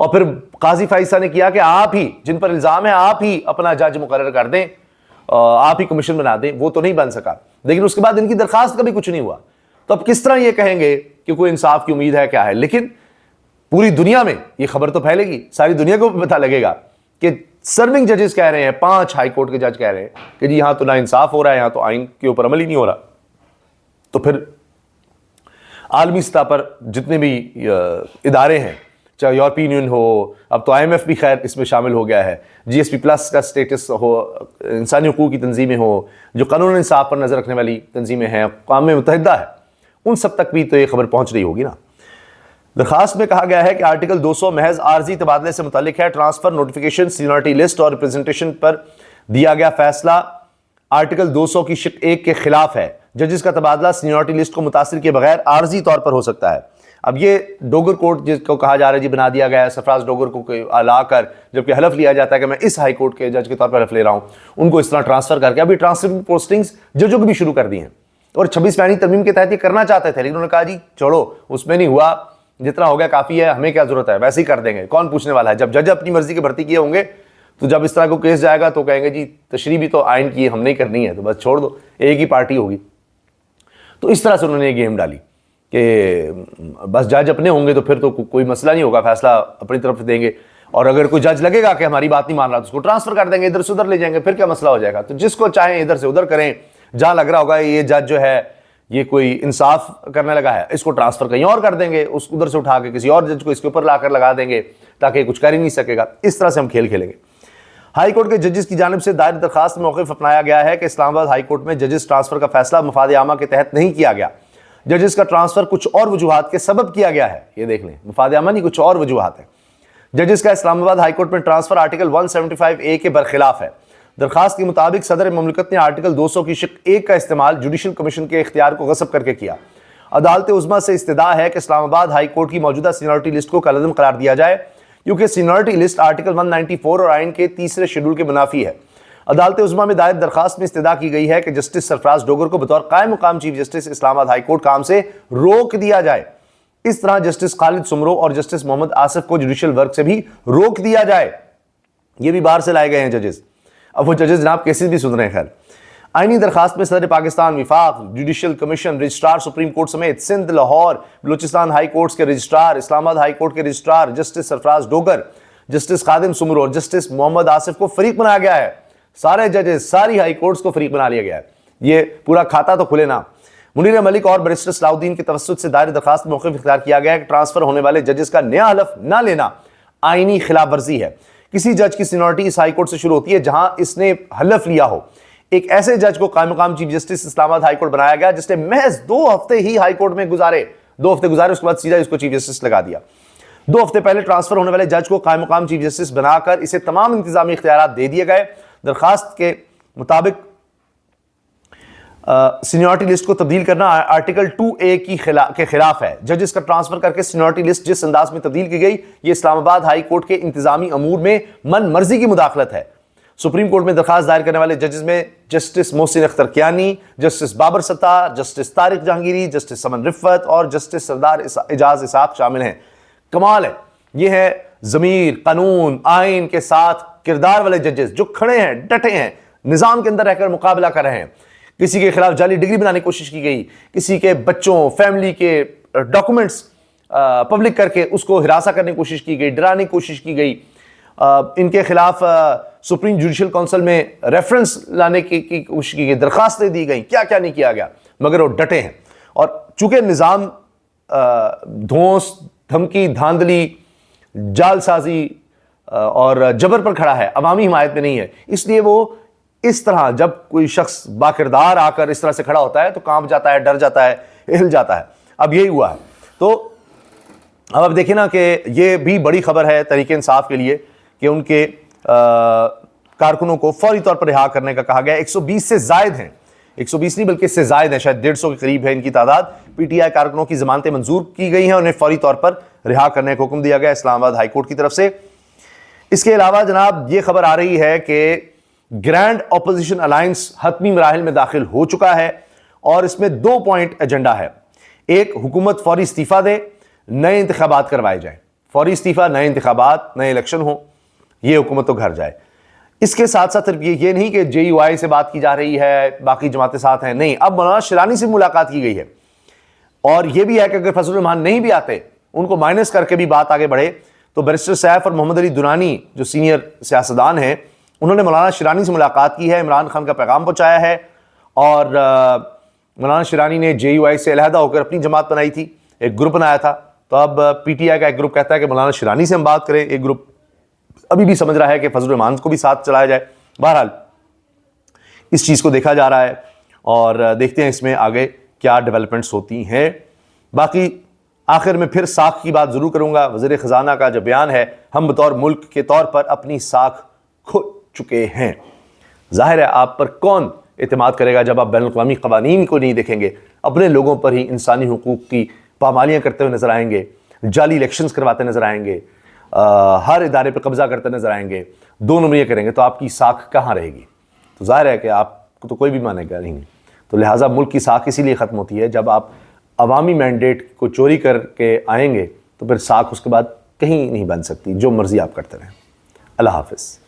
اور پھر قاضی فائز نے کیا کہ آپ ہی جن پر الزام ہے آپ ہی اپنا جج مقرر کر دیں، آپ ہی کمیشن بنا دیں، وہ تو نہیں بن سکا، لیکن اس کے بعد ان کی درخواست کا بھی کچھ نہیں ہوا. تو اب کس طرح یہ کہیں گے کہ کوئی انصاف کی امید ہے کیا ہے؟ لیکن پوری دنیا میں یہ خبر تو پھیلے گی، ساری دنیا کو پتہ لگے گا کہ سرونگ ججز کہہ رہے ہیں، 5 ہائی کورٹ کے جج کہہ رہے ہیں کہ جی یہاں تو نا انصاف ہو رہا ہے، یہاں تو آئین کے اوپر عمل ہی نہیں ہو رہا. تو پھر عالمی سطح پر جتنے بھی ادارے ہیں، چاہے یورپین یونین ہو، اب تو IMF بھی خیر اس میں شامل ہو گیا ہے، GSP+ کا سٹیٹس ہو، انسانی حقوق کی تنظیمیں ہو، جو قانون انصاف پر نظر رکھنے والی تنظیمیں ہیں، اقوام متحدہ ہے، ان سب تک بھی تو یہ خبر پہنچ رہی ہوگی نا. درخواست میں کہا گیا ہے کہ آرٹیکل 200 محض عارضی تبادلے سے متعلق ہے. ٹرانسفر، نوٹیفیکیشن، سینیورٹی لسٹ اور ریپرزنٹیشن پر دیا گیا فیصلہ آرٹیکل 200 کی شق 1 کے خلاف ہے. ججز کا تبادلہ سینیورٹی لسٹ کو متاثر کیے بغیر عارضی طور پر ہو سکتا ہے. اب یہ ڈوگر کورٹ جس کو کہا جا رہا ہے جی بنا دیا گیا ہے سرفراز ڈوگر کو لا کر، جبکہ حلف لیا جاتا ہے کہ میں اس ہائی کورٹ کے جج کے طور پر حلف لے رہا ہوں، ان کو اس طرح ٹرانسفر کر کے ابھی ٹرانسفر پوسٹنگز ججوں کو بھی شروع کر دی ہیں. اور 26 فیانی ترمیم کے تحت یہ کرنا چاہتے تھے، لیکن انہوں نے کہا جی چھوڑو، اس میں نہیں ہوا، جتنا ہو گیا کافی ہے، ہمیں کیا ضرورت ہے، ویسے ہی کر دیں گے، کون پوچھنے والا ہے. جب جج اپنی مرضی کی بھرتی کیے ہوں گے تو جب اس طرح کو کیس جائے گا تو کہیں گے جی تشریح بھی تو آئین کی ہم نہیں کرنی ہے، تو بس چھوڑ دو، ایک ہی پارٹی ہوگی. تو اس طرح سے انہوں نے یہ گیم ڈالی کہ بس جج اپنے ہوں گے تو پھر تو کوئی مسئلہ نہیں ہوگا، فیصلہ اپنی طرف سے دیں گے، اور اگر کوئی جج لگے گا کہ ہماری بات نہیں مان رہا تو اس کو ٹرانسفر کر دیں گے، ادھر سے ادھر لے جائیں گے، پھر کیا مسئلہ ہو جائے گا. تو جس کو چاہیں ادھر سے ادھر کریں، جہاں لگ رہا ہوگا یہ جج جو ہے یہ کوئی انصاف کرنے لگا ہے، اس کو ٹرانسفر کہیں اور کر دیں گے، اس ادھر سے اٹھا کے کسی اور جج کو اس کے اوپر لا کر لگا دیں گے تاکہ یہ کچھ کر ہی نہیں سکے گا. اس طرح سے ہم کھیل کھیلیں گے. ہائی کورٹ کے ججز کی جانب سے دائر درخواست میں موقف اپنایا گیا ہے کہ اسلام آباد ہائی کورٹ میں ججز ٹرانسفر کا فیصلہ مفاد عامہ کے تحت نہیں کیا گیا. ججز کا ٹرانسفر کچھ اور وجوہات کے سبب کیا گیا ہے. یہ دیکھ لیں، مفاد عامہ نہیں، کچھ اور وجوہات ہیں. ججز کا اسلام آباد ہائی کورٹ میں ٹرانسفر آرٹیکل 175A کے برخلاف ہے. درخواست کے مطابق صدر مملکت نے آرٹیکل 200 کی شق 1 کا استعمال جوڈیشل کمیشن کے اختیار کو غصب کر کے کیا. عدالت عظمیٰ سے استدعا ہے کہ اسلام آباد ہائی کورٹ کی موجودہ سینیورٹی لسٹ کو کالعدم قرار دیا جائے، کیونکہ سینیورٹی لسٹ آرٹیکل 194 اور آئین کے 3 شیڈول کے منافی ہے. عدالت عظمیٰ میں دائر درخواست میں استدعا کی گئی ہے کہ جسٹس سرفراز ڈوگر کو بطور قائم مقام چیف جسٹس اسلام آباد ہائی کورٹ کام سے روک دیا جائے. اس طرح جسٹس خالد سمرو اور جسٹس محمد آصف کو جوڈیشل ورک سے بھی روک دیا جائے. یہ بھی باہر سے لائے گئے ہیں ججز. اب وہ ججز جناب کیسز بھی سن رہے ہیں. خیر، آئینی درخواست میں صدر پاکستان، وفاق، judicial commission, registrar supreme court سمیت سندھ، لاہور، بلوچستان ہائی کورٹس کے رجسٹرار، اسلام آباد ہائی کورٹ کے رجسٹرار جسٹس سرفراز ڈوگر، جسٹس خادم سمرو اور جسٹس محمد آصف کو فریق بنایا گیا ہے. سارے ججز، ساری ہائی کورٹس کو فریق بنا لیا گیا ہے. یہ پورا کھاتا تو کھلے نا. منیر ملک اور بیرسٹر صلاح الدین کے توسط سے دائر درخواست میں موقف اختیار کیا گیا ہے کہ ٹرانسفر ہونے والے ججز کا نیا حلف نہ لینا آئینی خلاف ورزی ہے. کسی جج کی سینیورٹی اس ہائی کورٹ سے شروع ہوتی ہے جہاں اس نے حلف لیا ہو. ایک ایسے جج کو قائم مقام چیف جسٹس اسلام آباد ہائی کورٹ بنایا گیا جس نے محض 2 ہفتے ہی ہائی کورٹ میں گزارے. 2 ہفتے گزارے، اس کے بعد سیدھا اس کو چیف جسٹس لگا دیا. 2 ہفتے پہلے ٹرانسفر ہونے والے جج کو قائم مقام چیف جسٹس بنا کر اسے تمام انتظامی اختیارات دے دیے گئے. درخواست کے مطابق سینیورٹی لسٹ کو تبدیل کرنا آرٹیکل 2A کے خلاف ہے. ججز کا ٹرانسفر کر کے سینیورٹی لسٹ جس انداز میں تبدیل کی گئی، یہ اسلام آباد ہائی کورٹ کے انتظامی امور میں من مرضی کی مداخلت ہے. سپریم کورٹ میں درخواست دائر کرنے والے ججز میں جسٹس محسن اختر کیانی، جسٹس بابر ستار، جسٹس طارق جہانگیری، جسٹس سمن رفت اور جسٹس سردار اعجاز اسحاق شامل ہیں. کمال ہے. یہ ہے ضمیر، قانون، آئین کے ساتھ کردار والے ججز جو کھڑے ہیں، ڈٹے ہیں، نظام کے اندر رہ کر مقابلہ کر رہے ہیں. کسی کے خلاف جعلی ڈگری بنانے کی کوشش کی گئی، کسی کے بچوں، فیملی کے ڈاکومنٹس پبلک کر کے اس کو ہراساں کرنے کی کوشش کی گئی، ڈرانے کی کوشش کی گئی. ان کے خلاف سپریم جوڈیشل کونسل میں ریفرنس لانے کی کوشش کی گئی، درخواستیں دی گئیں، کیا کیا نہیں کیا گیا، مگر وہ ڈٹے ہیں. اور چونکہ نظام دھونس، دھمکی، دھاندلی، جال سازی اور جبر پر کھڑا ہے، عوامی حمایت میں نہیں ہے، اس لیے وہ اس طرح جب کوئی شخص باکردار آ کر اس طرح سے کھڑا ہوتا ہے تو کانپ جاتا ہے، ڈر جاتا ہے، ہل جاتا ہے. اب یہی ہوا ہے. تو اب آپ دیکھیں نا کہ یہ بھی بڑی خبر ہے تحریک انصاف کے لیے کہ ان کے کارکنوں کو فوری طور پر رہا کرنے کا کہا گیا. 120 سے زائد ہیں، 120 نہیں بلکہ اس سے زائد ہیں، شاید 150 کے قریب ہے ان کی تعداد. پی ٹی آئی کارکنوں کی ضمانتیں منظور کی گئی ہیں، انہیں فوری طور پر رہا کرنے کا حکم دیا گیا اسلام آباد ہائی کورٹ کی طرف سے. اس کے علاوہ جناب یہ خبر آ رہی ہے کہ گرینڈ اپوزیشن الائنس حتمی مراحل میں داخل ہو چکا ہے اور اس میں 2 پوائنٹ ایجنڈا ہے. ایک، حکومت فوری استعفیٰ دے، نئے انتخابات کروائے جائیں. فوری استعفیٰ، نئے انتخابات، نئے الیکشن ہوں، یہ حکومت تو گھر جائے۔ اس کے ساتھ ساتھ صرف یہ نہیں کہ جے یو آئی سے بات کی جا رہی ہے، باقی جماعتیں ساتھ ہیں، نہیں، اب مولانا شیرانی سے ملاقات کی گئی ہے، اور یہ بھی ہے کہ اگر فضل الرحمان نہیں بھی آتے، ان کو مائنس کر کے بھی بات آگے بڑھے، تو بیرسٹر سیف اور محمد علی دورانی جو سینئر سیاستدان ہیں، انہوں نے مولانا شیرانی سے ملاقات کی ہے، عمران خان کا پیغام پہنچایا ہے، اور مولانا شیرانی نے جے یو آئی سے علیحدہ ہو کر اپنی جماعت بنائی تھی، ایک گروپ بنایا تھا، تو اب پی ٹی آئی کا ایک گروپ کہتا ہے کہ مولانا شیرانی سے ہم بات کریں، ایک گروپ ابھی بھی سمجھ رہا ہے کہ فضل الرحمان کو بھی ساتھ چلایا جائے۔ بہرحال اس چیز کو دیکھا جا رہا ہے، اور دیکھتے ہیں اس میں آگے کیا ڈیولپمنٹس ہوتی ہیں۔ باقی آخر میں پھر ساکھ کی بات ضرور کروں گا۔ وزیر خزانہ کا جو بیان ہے، ہم بطور ملک کے طور پر اپنی ساکھ کھو چکے ہیں۔ ظاہر ہے آپ پر کون اعتماد کرے گا جب آپ بین الاقوامی قوانین کو نہیں دیکھیں گے، اپنے لوگوں پر ہی انسانی حقوق کی پامالیاں کرتے ہوئے نظر آئیں گے، جعلی الیکشنز کرواتے نظر آئیں گے، ہر ادارے پہ قبضہ کرتے نظر آئیں گے، 2 نمبریاں کریں گے، تو آپ کی ساکھ کہاں رہے گی؟ تو ظاہر ہے کہ آپ کو تو کوئی بھی مانے گا نہیں۔ تو لہٰذا ملک کی ساکھ اسی لیے ختم ہوتی ہے، جب آپ عوامی مینڈیٹ کو چوری کر کے آئیں گے تو پھر ساکھ اس کے بعد کہیں نہیں بن سکتی، جو مرضی آپ کرتے رہیں۔ اللہ حافظ۔